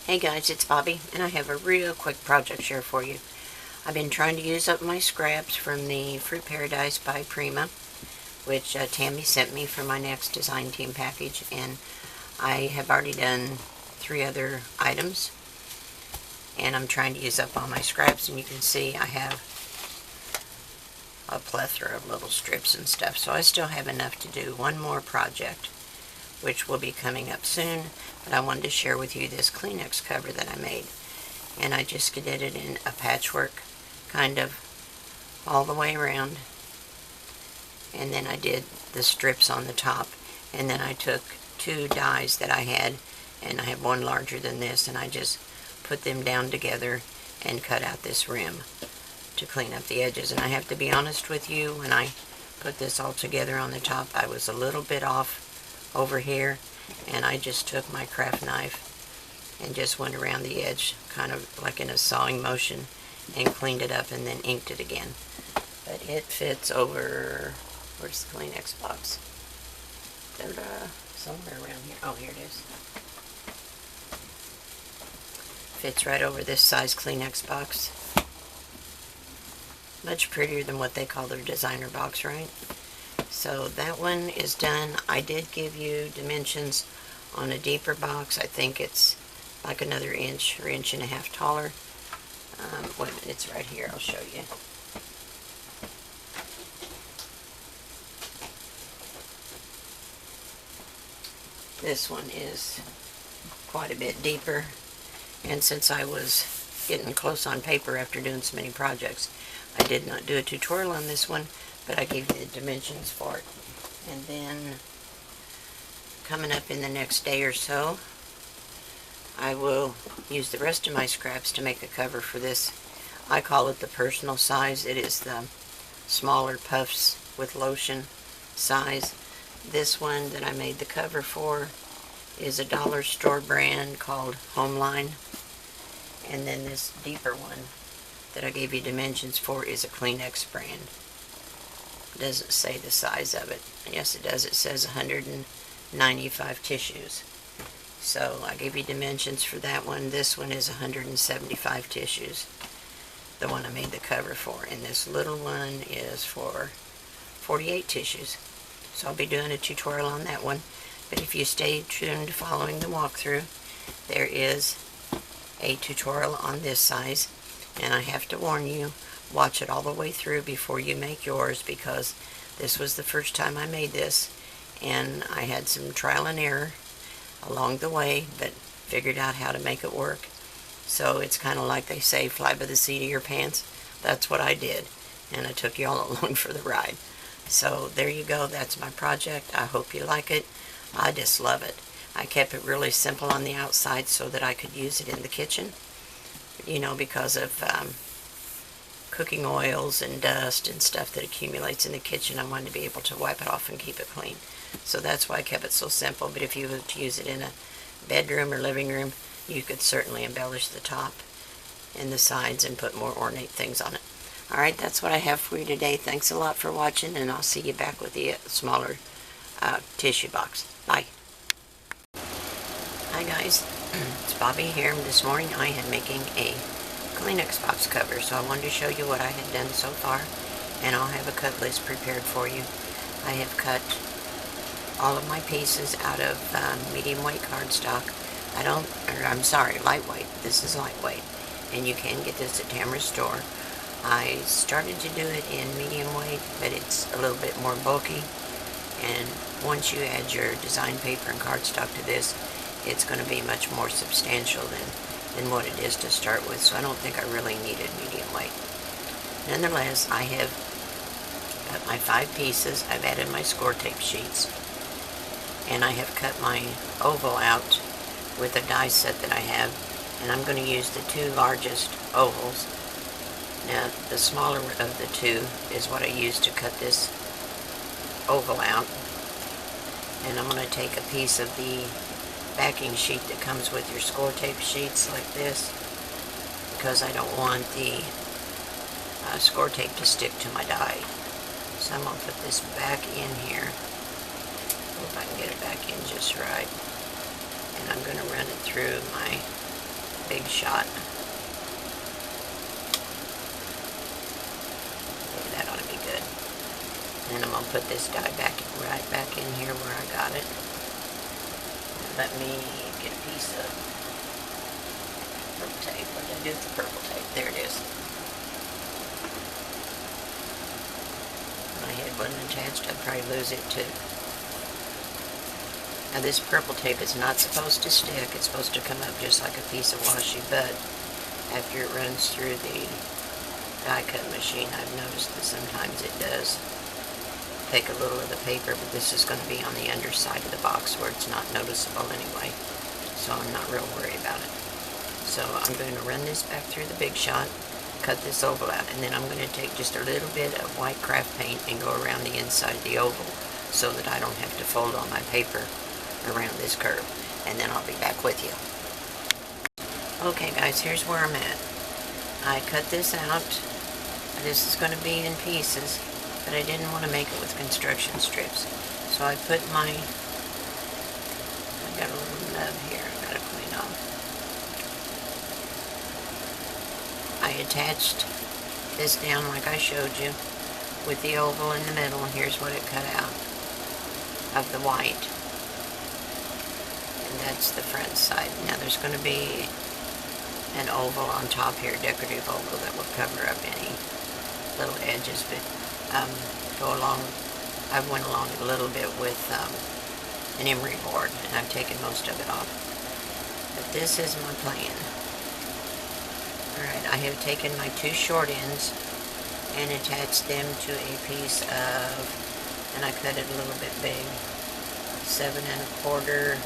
Hey guys, it's Bobby, and I have a real quick project share for you. I've been trying to use up my scraps from the Fruit Paradise by Prima, which Tammy sent me for my next design team package, and I have already done 3 other items, and I'm trying to use up all my scraps, and you can see I have a plethora of little strips and stuff, so I still have enough to do one more project, which will be coming up soon. But I wanted to share with you this Kleenex cover that I made, and I just did it in a patchwork kind of all the way around, and then I did the strips on the top, and then I took 2 dies that I had, and I have one larger than this, and I just put them down together and cut out this rim to clean up the edges. And I have to be honest with you, when I put this all together on the top, I was a little bit off over here, and I just took my craft knife and just went around the edge kind of like in a sawing motion and cleaned it up and then inked it again. But it fits over, where's the Kleenex box? Somewhere around here. Oh, here it is. Fits right over this size Kleenex box. Much prettier than what they call their designer box, right? So that one is done. I did give you dimensions on a deeper box. I think it's like another inch or inch and a half taller. Wait a minute, it's right here. I'll show you. This one is quite a bit deeper, and since I was getting close on paper after doing so many projects, I did not do a tutorial on this one, but I gave you the dimensions for it. And then coming up in the next day or so, I will use the rest of my scraps to make a cover for this. I call it the personal size. It is the smaller puffs with lotion size. This one that I made the cover for is a dollar store brand called Homeline. And then this deeper one that I gave you dimensions for is a Kleenex brand. It doesn't say the size of it. Yes, it does. It says 195 tissues. So I gave you dimensions for that one. This one is 175 tissues, the one I made the cover for. And this little one is for 48 tissues. So I'll be doing a tutorial on that one. But if you stay tuned following the walkthrough, there is a tutorial on this size. And I have to warn you, watch it all the way through before you make yours, because this was the first time I made this, and I had some trial and error along the way, but figured out how to make it work. So it's kind of like they say, fly by the seat of your pants. That's what I did, and I took you all along for the ride. So there you go. That's my project. I hope you like it. I just love it. I kept it really simple on the outside so that I could use it in the kitchen. You know, because of cooking oils and dust and stuff that accumulates in the kitchen, I wanted to be able to wipe it off and keep it clean. So that's why I kept it so simple. But if you were to use it in a bedroom or living room, you could certainly embellish the top and the sides and put more ornate things on it. Alright, that's what I have for you today. Thanks a lot for watching, and I'll see you back with the smaller tissue box. Bye. Hi guys. It's Bobby here, and this morning I am making a Kleenex box cover, so I wanted to show you what I had done so far, and I'll have a cut list prepared for you. I have cut all of my pieces out of medium weight cardstock. Lightweight. This is lightweight, and you can get this at Tamara's store. I started to do it in medium weight, but it's a little bit more bulky, and once you add your design paper and cardstock to this, it's going to be much more substantial than what it is to start with, so I don't think I really needed medium weight. Nonetheless, I have cut my 5 pieces. I've added my score tape sheets, and I have cut my oval out with a die set that I have, and I'm going to use the 2 largest ovals. Now, the smaller of the 2 is what I used to cut this oval out, and I'm going to take a piece of the backing sheet that comes with your score tape sheets like this, because I don't want the score tape to stick to my die. So I'm going to put this back in here. Hope I can get it back in just right. And I'm going to run it through my big shot. Okay, that ought to be good. And I'm going to put this die right back in here where I got it. Let me get a piece of purple tape. What did I do with the purple tape? There it is. My head wasn't attached. I'd probably lose it too. Now this purple tape is not supposed to stick. It's supposed to come up just like a piece of washi, but after it runs through the die cut machine, I've noticed that sometimes it does take a little of the paper, but this is going to be on the underside of the box where it's not noticeable anyway, so I'm not real worried about it. So I'm going to run this back through the Big Shot, cut this oval out, and then I'm going to take just a little bit of white craft paint and go around the inside of the oval so that I don't have to fold all my paper around this curve, and then I'll be back with you. Okay guys, here's where I'm at. I cut this out. This is going to be in pieces, but I didn't want to make it with construction strips. So I put I got a little nub here I got to clean off. I attached this down like I showed you with the oval in the middle. Here's what it cut out of the white. And that's the front side. Now there's going to be an oval on top here, decorative oval that will cover up any little edges, but I went along a little bit with an emery board, and I've taken most of it off. But this is my plan. Alright, I have taken my two short ends and attached them to a piece of, and I cut it a little bit big, 7 1/4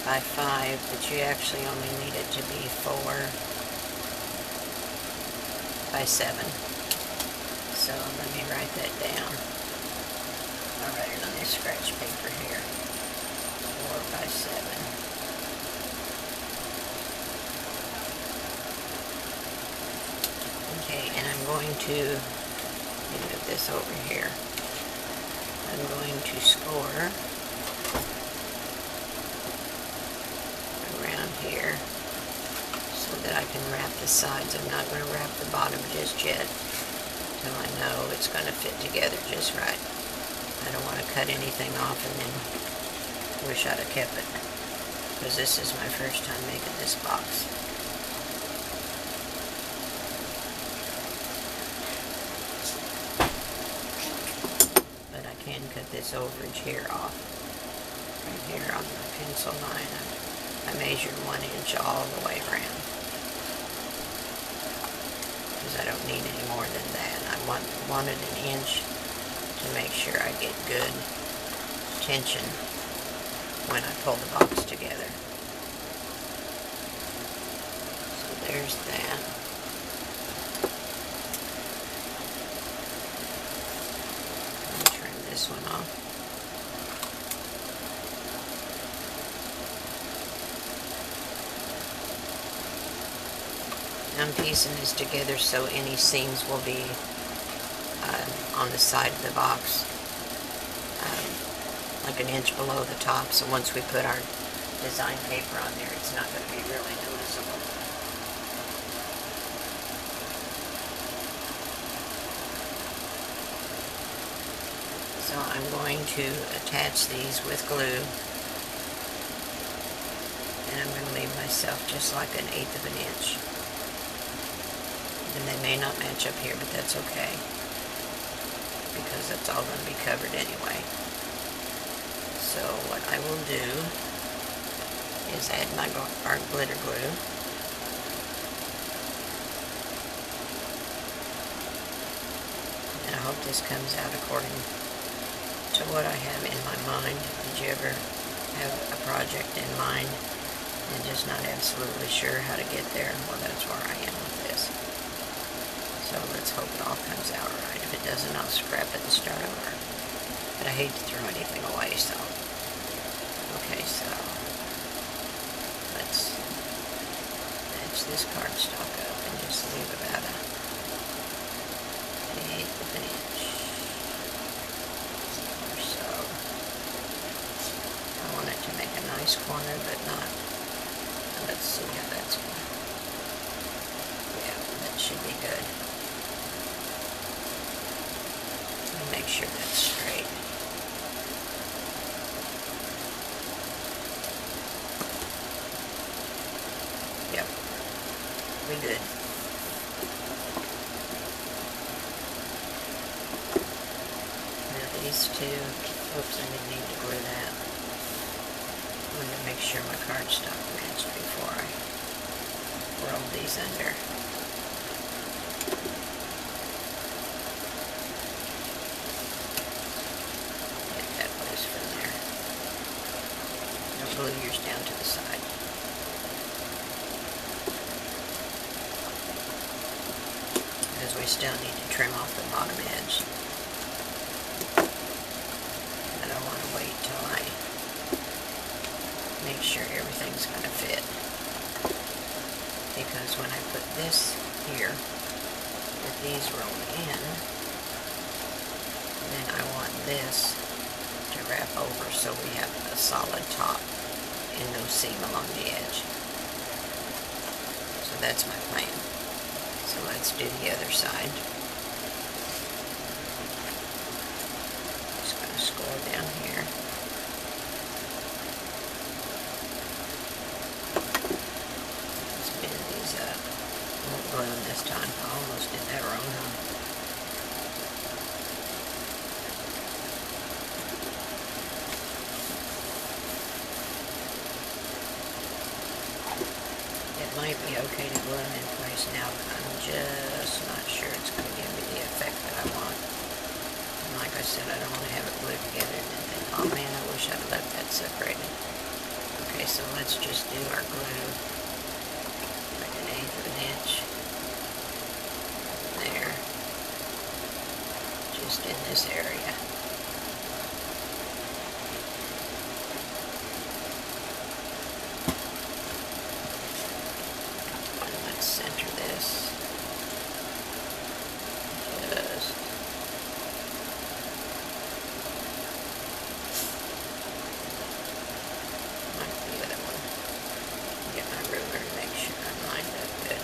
by 5, but you actually only need it to be 4 by 7. So let me write that down. I'll write it on this scratch paper here. 4 by 7. Okay, and I'm going to move this over here. I'm going to score around here so that I can wrap the sides. I'm not going to wrap the bottom just yet until I know it's going to fit together just right. I don't want to cut anything off and then wish I'd have kept it, because this is my first time making this box. But I can cut this overage here off. Right here on the pencil line, I measured 1 inch all the way around, because I don't need any more than that. I wanted an inch to make sure I get good tension when I pull the box together. So there's that. Let me trim this one off. I'm piecing this together so any seams will be on the side of the box, like an inch below the top, so once we put our design paper on there, it's not going to be really noticeable. So I'm going to attach these with glue, and I'm going to leave myself just like 1/8 of an inch. And they may not match up here, but that's okay, because that's all going to be covered anyway. So what I will do is add my art glitter glue. And I hope this comes out according to what I have in my mind. Did you ever have a project in mind and just not absolutely sure how to get there? Well, that's where I am with this. So let's hope it all comes out right. If it doesn't, I'll scrap it and start over. But I hate to throw anything away, so. Okay, so let's match this cardstock up and just leave about 1/8 of an inch or so. I want it to make a nice corner, but not. Let's see how that's should be good. Let me make sure that's straight. Yep, we good. Now these two, oops, I didn't need to glue that. I wanted to make sure my cardstock matched before I roll these under. Get that loose from there. Now glue yours down to the side. Because we still need to trim off the bottom edge. I don't want to wait till I make sure everything's going to fit. Because when I put this here, with these rolled in, then I want this to wrap over so we have a solid top and no seam along the edge. So that's my plan. So let's do the other side. Just going to score down here. Let's bend these up. Won't glue them this time. I almost did that wrong, huh? It might be okay to glue them in place now, but I'm just not sure it's going to give me the effect that I want. And like I said, I don't want to have it glued together and then think, oh man, I wish I'd left that separated. Okay, so let's just do our glue like 1/8 of an inch there, just in this area. Center this. Just like the other one. Get my ruler to make sure I'm lined up good.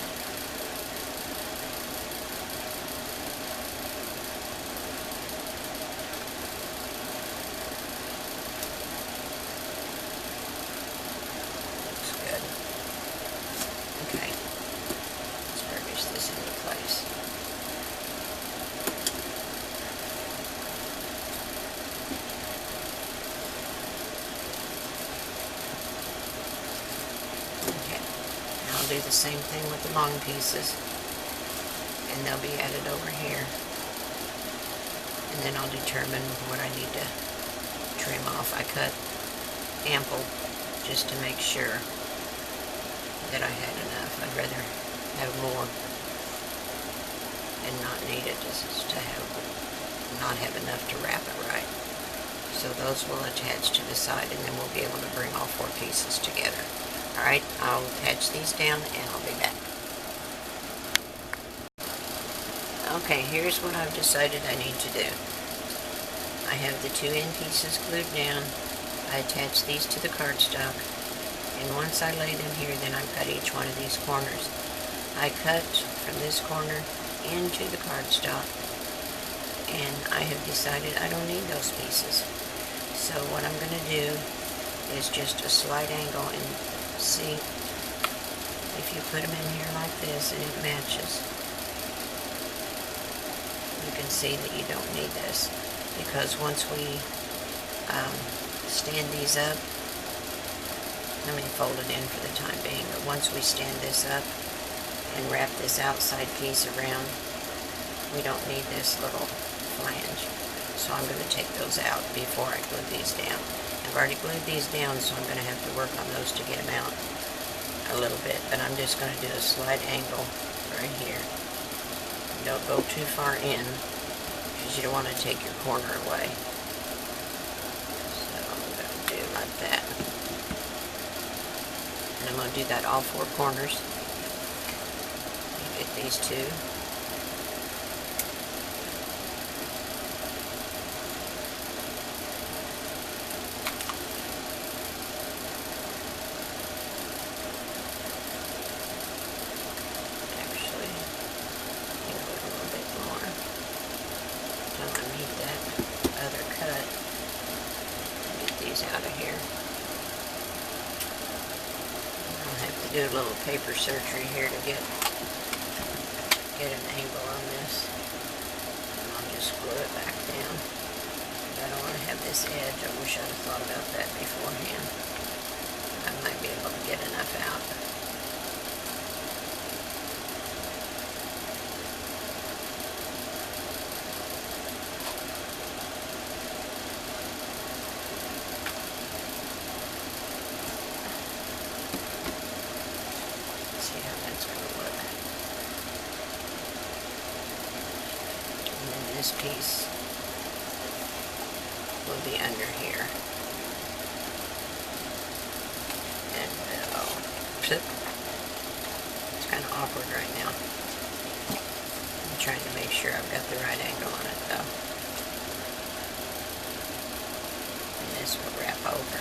Looks good. Okay. This into place. Okay, now I'll do the same thing with the long pieces, and they'll be added over here, and then I'll determine what I need to trim off. I cut ample just to make sure that I had enough. I'd rather have more and not need it, just to have not have enough to wrap it right. So those will attach to the side, and then we'll be able to bring all 4 pieces together. Alright, I'll attach these down and I'll be back. Okay, here's what I've decided I need to do. I have the 2 end pieces glued down. I attach these to the cardstock, and once I lay them here, then I've got each one of these corners. I cut from this corner into the cardstock, and I have decided I don't need those pieces. So what I'm going to do is just a slight angle, and see if you put them in here like this and it matches. You can see that you don't need this, because once we stand these up, let me fold it in for the time being, but once we stand this up and wrap this outside piece around, we don't need this little flange. So I'm going to take those out before I glue these down. I've already glued these down, so I'm going to have to work on those to get them out a little bit, but I'm just going to do a slight angle right here. Don't go too far in, because you don't want to take your corner away. So I'm going to do like that. And I'm going to do that all 4 corners. Get these 2. do a little paper surgery here to get an angle on this. And I'll just glue it back down. I don't want to have this edge. I wish I'd have thought about that beforehand. I might be able to get enough out. See how that's going to look. And then this piece will be under here. And it's kind of awkward right now. I'm trying to make sure I've got the right angle on it though. And this will wrap over.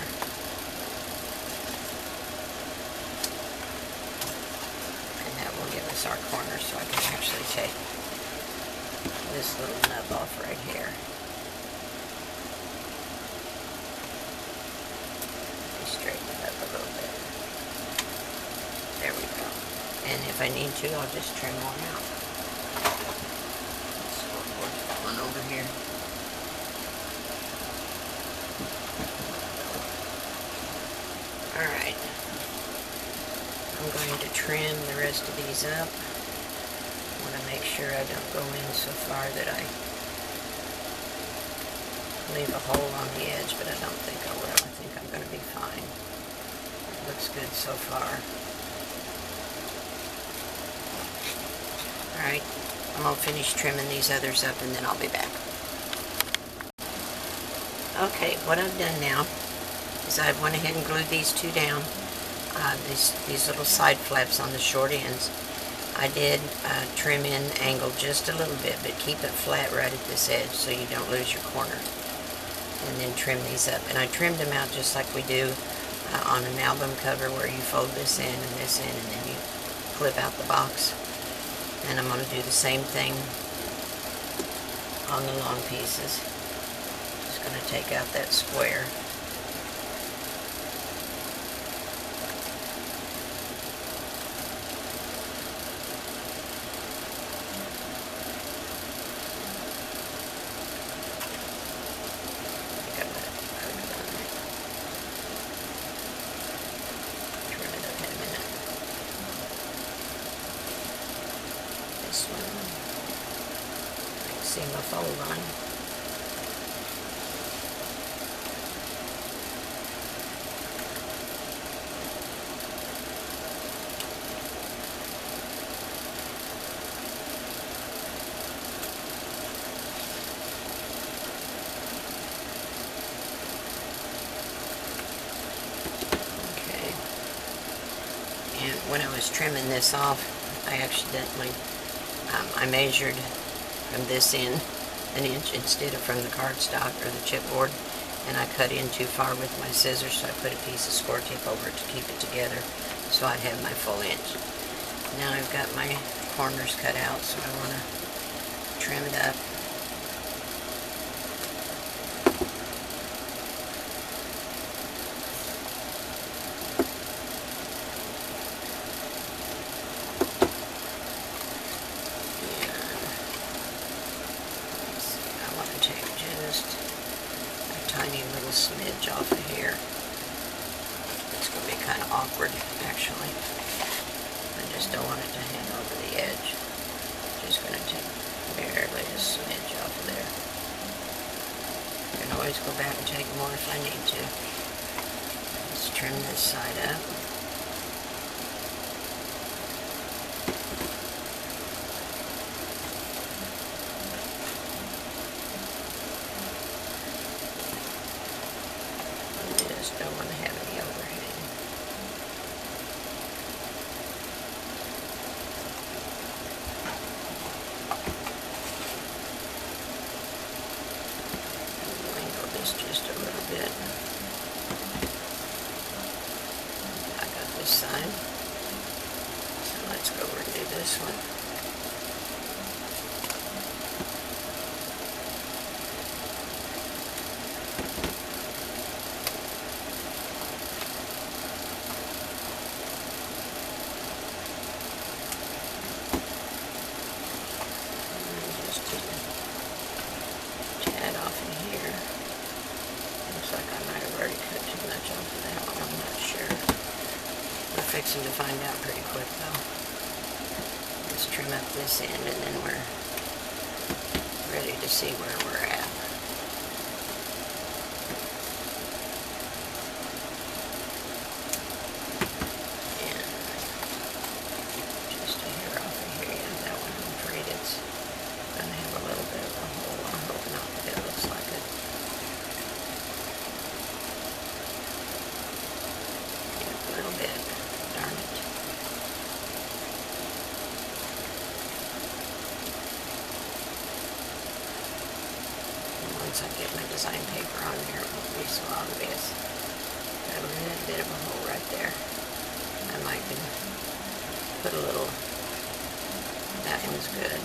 And that will give us our corner, so I can actually take this little nub off right here. Straighten it up a little bit. There we go. And if I need to, I'll just trim more out. So one over here. Alright. I'm going to trim the rest of these up. I want to make sure I don't go in so far that I leave a hole on the edge, but I don't think I will. I think I'm going to be fine. It looks good so far. Alright, I'm going to finish trimming these others up and then I'll be back. Okay, what I've done now is I went ahead and glued these two down. These little side flaps on the short ends. I did trim in angle just a little bit, but keep it flat right at this edge so you don't lose your corner. And then trim these up. And I trimmed them out just like we do on an album cover, where you fold this in and this in and then you clip out the box. And I'm going to do the same thing on the long pieces. Just going to take out that square. Seam a fold on. Okay. And when I was trimming this off, I accidentally I measured from this end an inch instead of from the cardstock or the chipboard, and I cut in too far with my scissors, so I put a piece of score tape over it to keep it together so I'd have my full inch. Now I've got my corners cut out, so I want to trim it up. Tiny little smidge off of here. It's going to be kind of awkward, actually. I just don't want it to hang over the edge. Just going to take barely a smidge off of there. I can always go back and take more if I need to. Let's trim this side up. Don't want to have any overhang. Angle this just a little bit. I got this side. So let's go over and do this one. find out pretty quick though. Just trim up this end and then we're ready to see where we're at. And just a hair off of here, yeah, that one I'm afraid it's going to have a little bit of a hole. I hope not, but it looks like it. Yeah, a little bit, darn it. Once I get my design paper on there, it won't be so obvious. Got a little bit of a hole right there. I might can put a little, that one's good.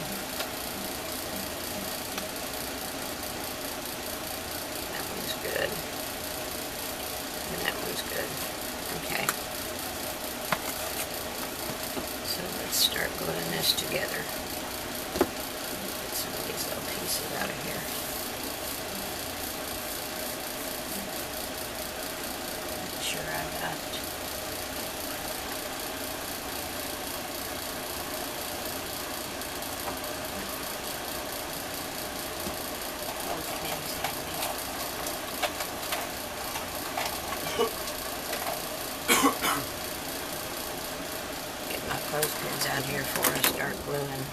That one's good. And that one's good. Okay. So let's start gluing this together. Get some of these little pieces out of here. Sure I got both pins handy. Get my clothespins out here before I start gluing.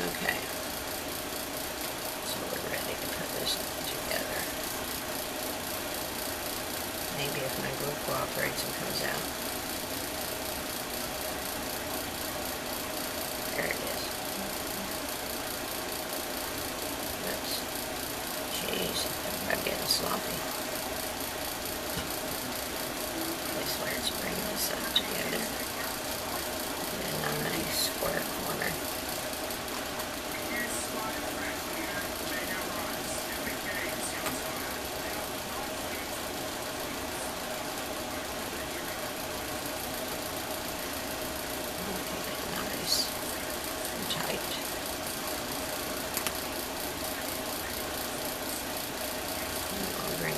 Okay, so we're ready to put this together. Maybe if my glue cooperates and comes out. There it is. Oops. Jeez, I'm getting sloppy. This is where it's bringing this up together. And a nice square corner.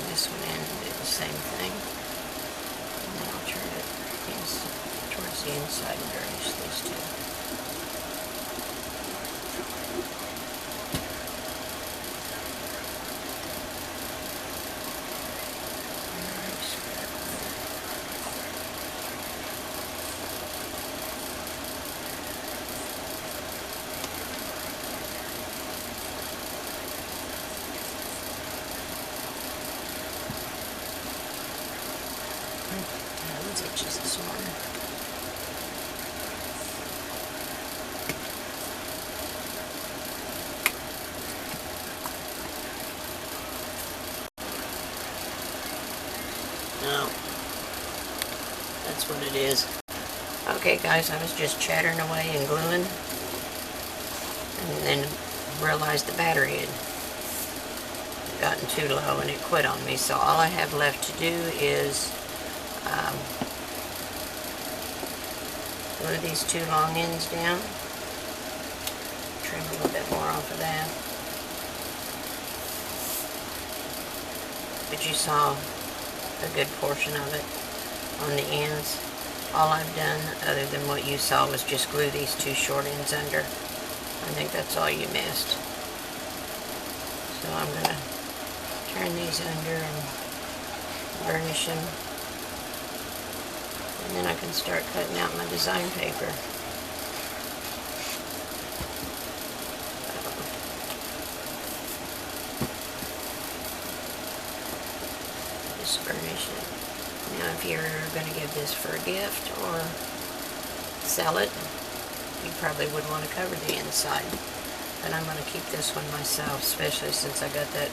This one in and do the same thing, and then I'll turn it towards the inside and burnish these two. Itches this morning. No, that's what it is. Okay guys, I was just chattering away and gluing and then realized the battery had gotten too low and it quit on me, so all I have left to do is glue these two long ends down, trim a little bit more off of that. But you saw a good portion of it on the ends. All I've done, other than what you saw, was just glue these two short ends under. I think that's all you missed. So I'm going to turn these under and burnish them. And then I can start cutting out my design paper. Just burnish it. Now if you're going to give this for a gift or sell it, you probably would want to cover the inside. But I'm going to keep this one myself, especially since I got that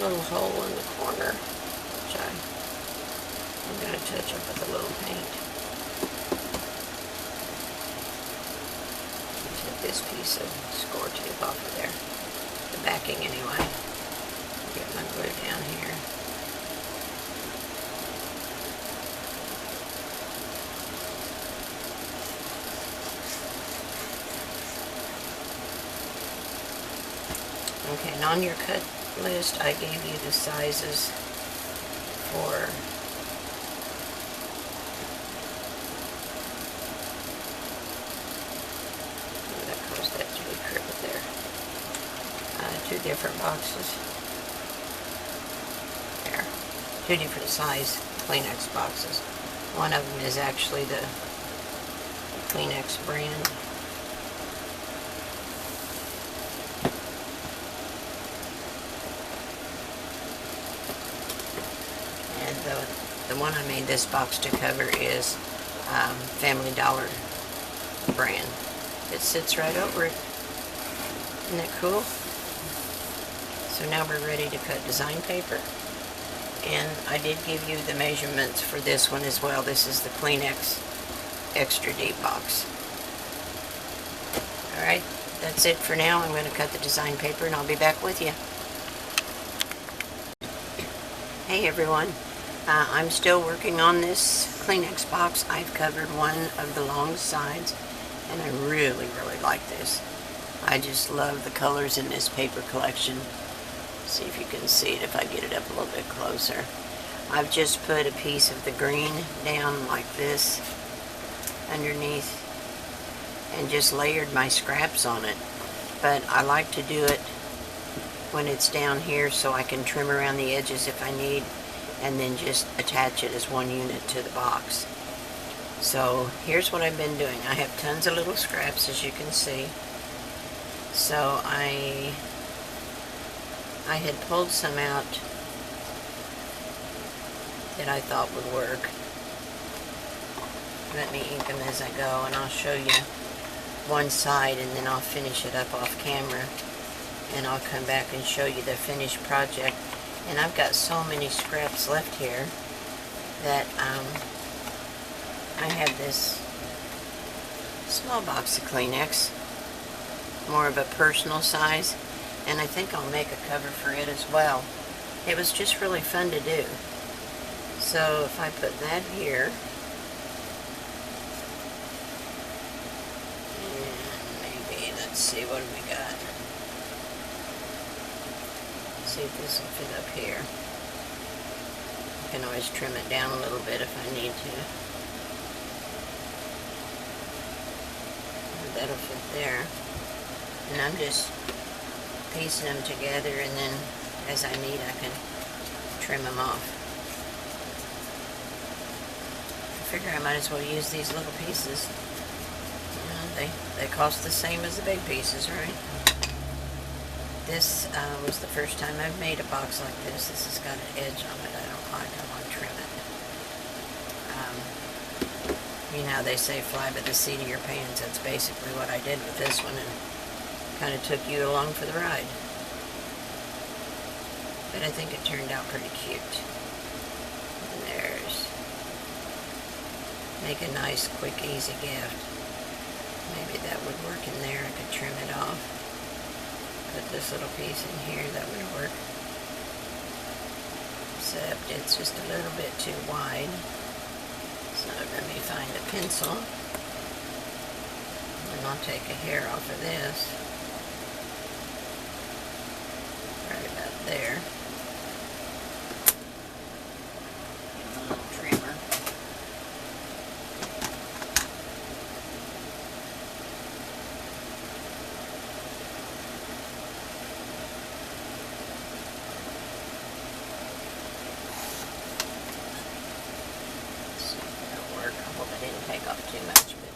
little hole in the corner, which I'm going to touch up with a little paint. Take this piece of score tape off of there, the backing anyway. Get my glue down here. Okay, and on your cut list, I gave you the sizes for different boxes. There. 2 different size Kleenex boxes. One of them is actually the Kleenex brand. And the one I made this box to cover is Family Dollar brand. It sits right over it. Isn't that cool? So now we're ready to cut design paper. And I did give you the measurements for this one as well. This is the Kleenex extra deep box. Alright, that's it for now. I'm going to cut the design paper and I'll be back with you. Hey everyone, I'm still working on this Kleenex box. I've covered one of the long sides and I really like this. I just love the colors in this paper collection. See if you can see it if I get it up a little bit closer. I've just put a piece of the green down like this underneath and just layered my scraps on it. But I like to do it when it's down here so I can trim around the edges if I need, and then just attach it as one unit to the box. So here's what I've been doing. I have tons of little scraps, as you can see. So I had pulled some out that I thought would work. Let me ink them as I go, and I'll show you one side and then I'll finish it up off camera and I'll come back and show you the finished project. And I've got so many scraps left here that I have this small box of Kleenex, more of a personal size, and I think I'll make a cover for it as well. It was just really fun to do. So if I put that here, and maybe, let's see, what do we got? Let's see if this will fit up here. I can always trim it down a little bit if I need to. That'll fit there. And I'm just piecing them together, and then as I need I can trim them off. I figure I might as well use these little pieces. You know, they cost the same as the big pieces, right? This was the first time I've made a box like this. This has got an edge on it I don't like. I want to trim it. You know, they say fly by the seat of your pants. That's basically what I did with this one, and kind of took you along for the ride. But I think it turned out pretty cute. And there's, make a nice, quick, easy gift. Maybe that would work in there. I could trim it off. Put this little piece in here. That would work. Except it's just a little bit too wide. So let me find a pencil. And I'll take a hair off of this. Right about there. Get a little trimmer. Let's see if that'll work. I hope I didn't take off too much, but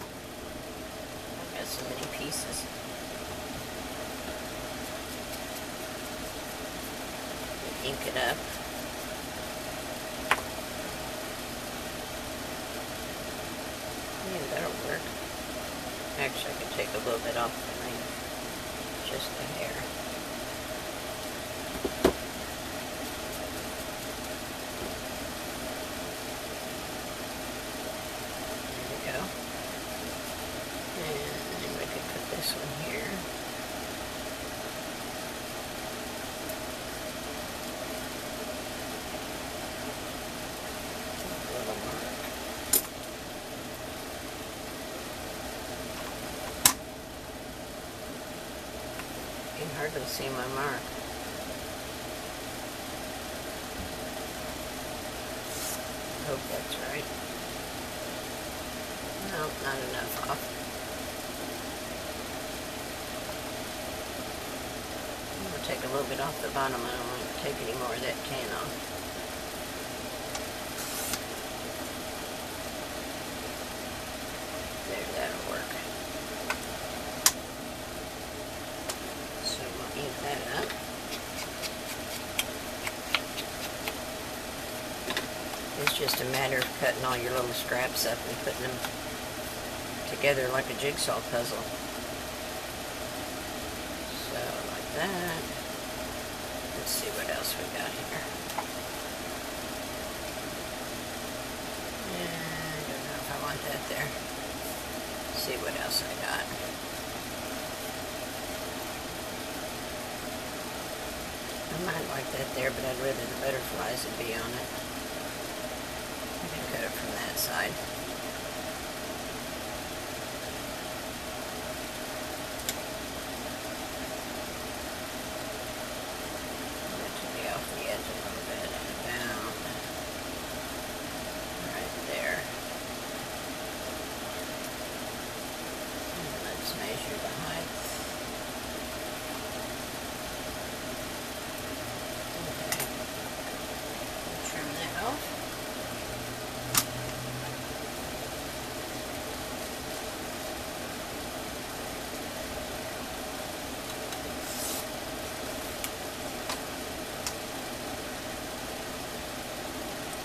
I've got so many pieces. Ink it up. Maybe that'll work. Actually, I could take a little bit off the ring. Just the hair. There we go. And then we could put this one here. You can hardly see my mark. I hope that's right. No, not enough off. I'm going to take a little bit off the bottom. I don't want to take any more of that tan off. There, that'll work. So we'll ink that up. It's just a matter of cutting all your little scraps up and putting them together like a jigsaw puzzle. So, like that. Let's see what else we got here. And I don't know if I want that there. Let's see what else I got. I might like that there, but I'd rather the butterflies would be on it. I can cut it from that side.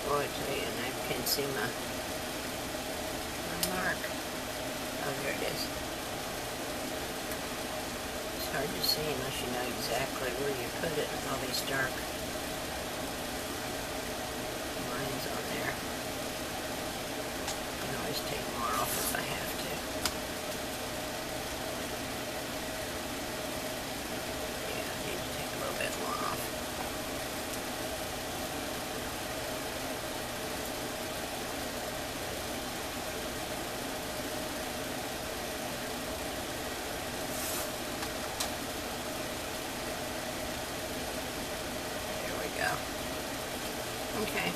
Boy, I tell you, and I can't see my mark. Oh, there it is. It's hard to see unless you know exactly where you put it with all these dark lines on there. I can always take more off if I have to. Yeah, I need to take a little bit more off. Okay.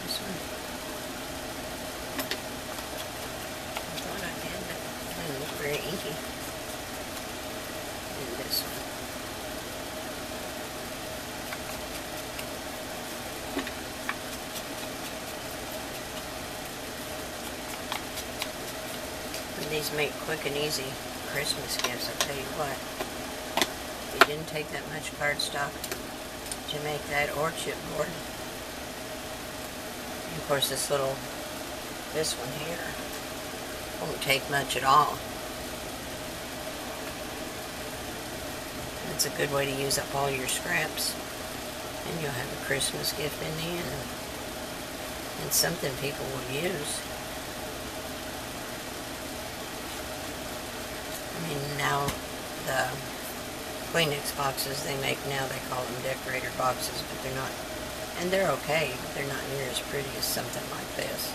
This one. I thought I did, but it doesn't look very inky. And this one. These make quick and easy Christmas gifts, I'll tell you what. If you didn't take that much cardstock to make that or chipboard. And of course this one here won't take much at all. It's a good way to use up all your scraps. And you'll have a Christmas gift in the end. And something people will use. I mean, now the Kleenex boxes they make now, they call them decorator boxes, but they're not, and they're okay, but they're not near as pretty as something like this.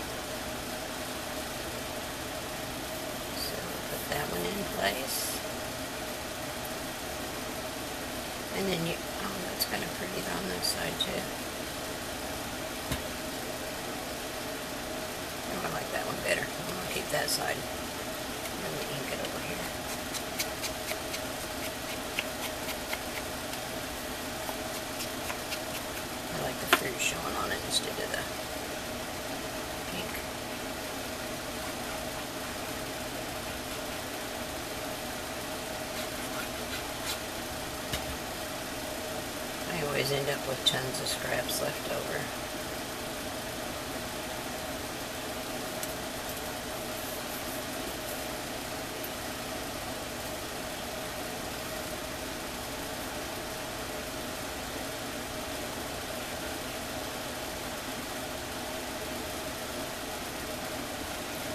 So put that one in place. And then you, oh, that's kind of pretty on this side too. Oh, I like that one better. I'm going to keep that side. Let me ink it over here. I like the fruit showing on it instead of the pink. I always end up with tons of scraps left over.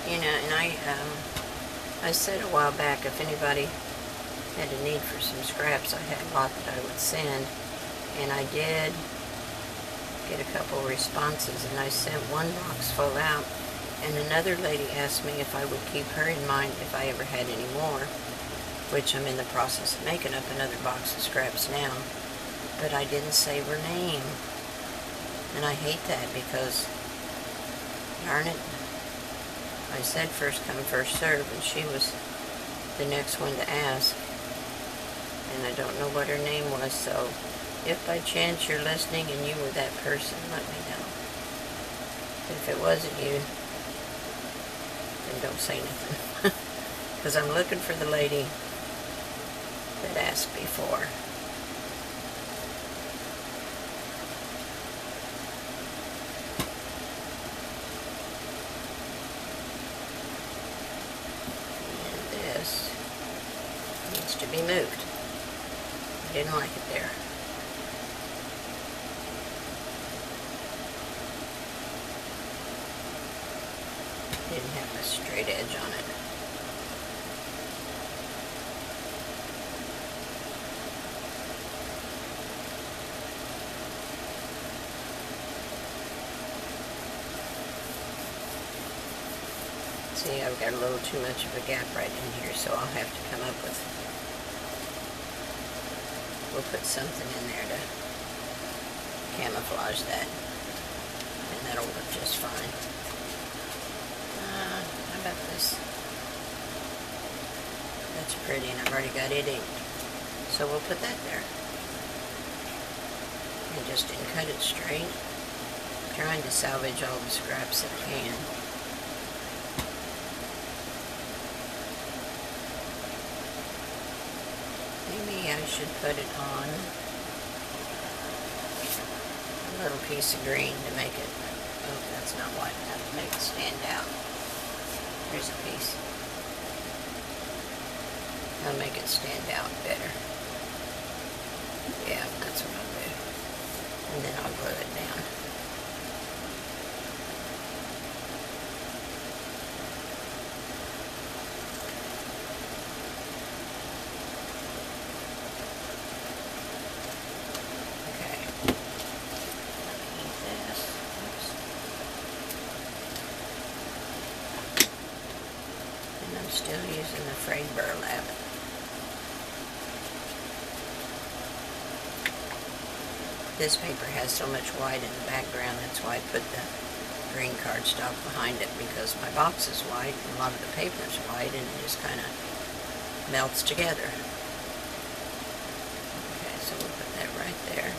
You know, and I said a while back if anybody had a need for some scraps, I had a lot that I would send, and I did get a couple responses, and I sent one box full out, and another lady asked me if I would keep her in mind if I ever had any more, which I'm in the process of making up another box of scraps now, but I didn't say her name, and I hate that because Darn it. I said first come, first serve, and she was the next one to ask. And I don't know what her name was, so if by chance you're listening and you were that person, let me know. If it wasn't you, then don't say nothing. Because I'm looking for the lady that asked before. And this needs to be moved. I didn't like it there. Didn't have a straight edge on it. See, I've got a little too much of a gap right in here, so I'll have to come up with, we'll put something in there to camouflage that, and that'll work just fine. How about this? That's pretty, and I've already got it inked. So we'll put that there. And just didn't cut it straight. I'm trying to salvage all the scraps that I can. Maybe I should put it on a little piece of green to make it, oh, that's not wide enough to make it stand out. There's a piece. That'll make it stand out better. Yeah, that's what I'll do. And then I'll glue it down. Okay. Ink this. Oops. And I'm still using the frayed burlap. This paper has so much white in the background, that's why I put the green cardstock behind it, because my box is white and a lot of the paper is white, and it just kind of melts together. Okay, so we'll put that right there.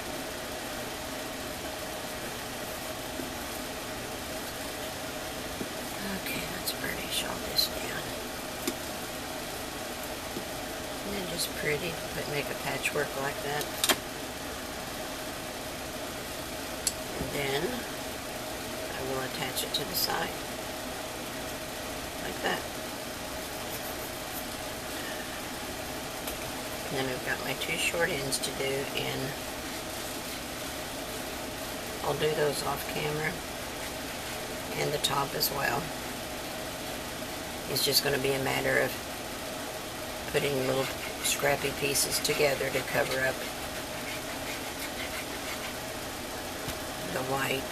Okay, that's pretty. Shawl this down. Isn't it just pretty to make a patchwork like that? And then I will attach it to the side, like that. And then I've got my two short ends to do, and I'll do those off camera, and the top as well. It's just going to be a matter of putting little scrappy pieces together to cover up the white.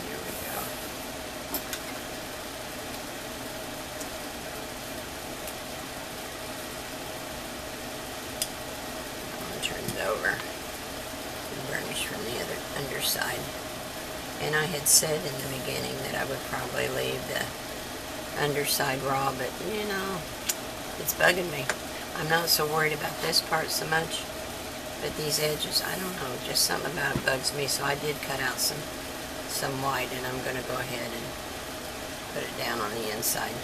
There we go. I'll turn it over and burnish from the other underside. And I had said in the beginning that I would probably leave the underside raw, but you know, it's bugging me. I'm not so worried about this part so much, but these edges, I don't know, just something about it bugs me, so I did cut out some white, and I'm going to go ahead and put it down on the inside.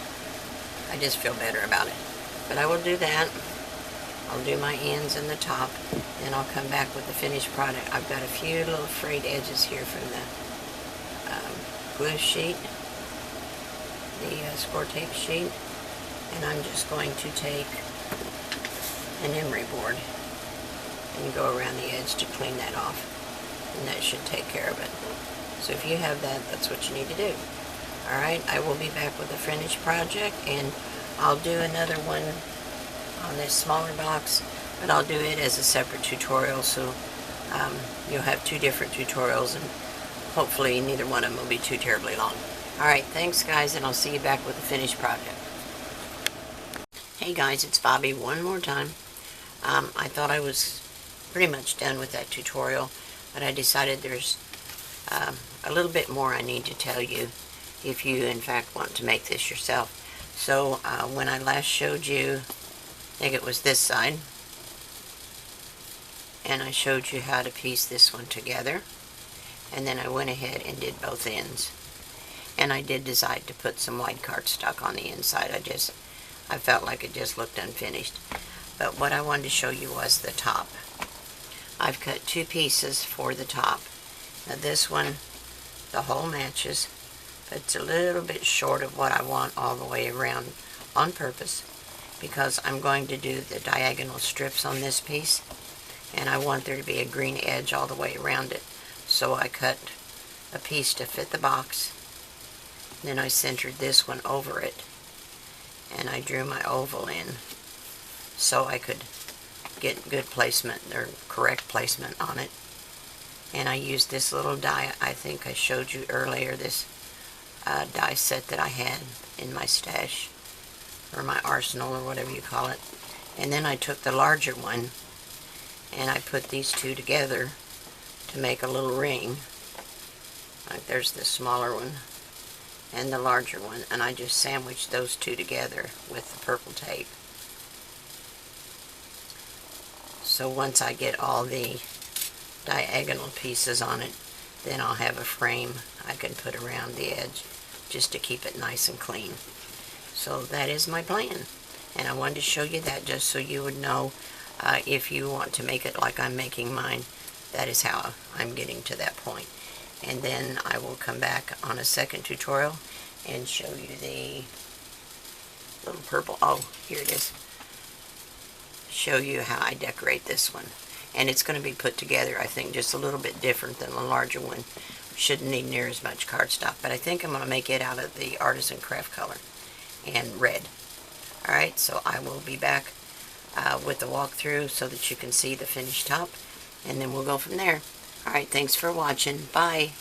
I just feel better about it. But I will do that. I'll do my ends and the top, and I'll come back with the finished product. I've got a few little frayed edges here from the glue sheet, the score tape sheet, and I'm just going to take an emery board and go around the edge to clean that off, and that should take care of it. So if you have that, that's what you need to do. Alright, I will be back with a finished project, and I'll do another one on this smaller box, but I'll do it as a separate tutorial, so you'll have two different tutorials, and hopefully neither one of them will be too terribly long. Alright, thanks guys, and I'll see you back with the finished project. Hey guys, it's Bobby one more time. I thought I was pretty much done with that tutorial, but I decided there's a little bit more I need to tell you if you in fact want to make this yourself. So when I last showed you, I think it was this side, and I showed you how to piece this one together, and then I went ahead and did both ends. And I did decide to put some white cardstock on the inside. I felt like it just looked unfinished. But what I wanted to show you was the top. I've cut two pieces for the top. Now this one, the hole matches, but it's a little bit short of what I want all the way around on purpose, because I'm going to do the diagonal strips on this piece, and I want there to be a green edge all the way around it. So I cut a piece to fit the box. Then I centered this one over it, and I drew my oval in so I could get good placement, or correct placement on it. And I used this little die, I think I showed you earlier, this die set that I had in my stash, or my arsenal, or whatever you call it. And then I took the larger one, and I put these two together to make a little ring. Like there's the smaller one and the larger one, and I just sandwiched those two together with the purple tape. So once I get all the diagonal pieces on it, then I'll have a frame I can put around the edge just to keep it nice and clean. So that is my plan, and I wanted to show you that just so you would know if you want to make it like I'm making mine, that is how I'm getting to that point. And then I will come back on a second tutorial and show you the little purple, oh, here it is, show you how I decorate this one. And it's going to be put together, I think, just a little bit different than the larger one. Shouldn't need near as much cardstock, but I think I'm going to make it out of the artisan craft color and red. Alright, so I will be back with the walkthrough so that you can see the finished top, and then we'll go from there. Alright, thanks for watching. Bye.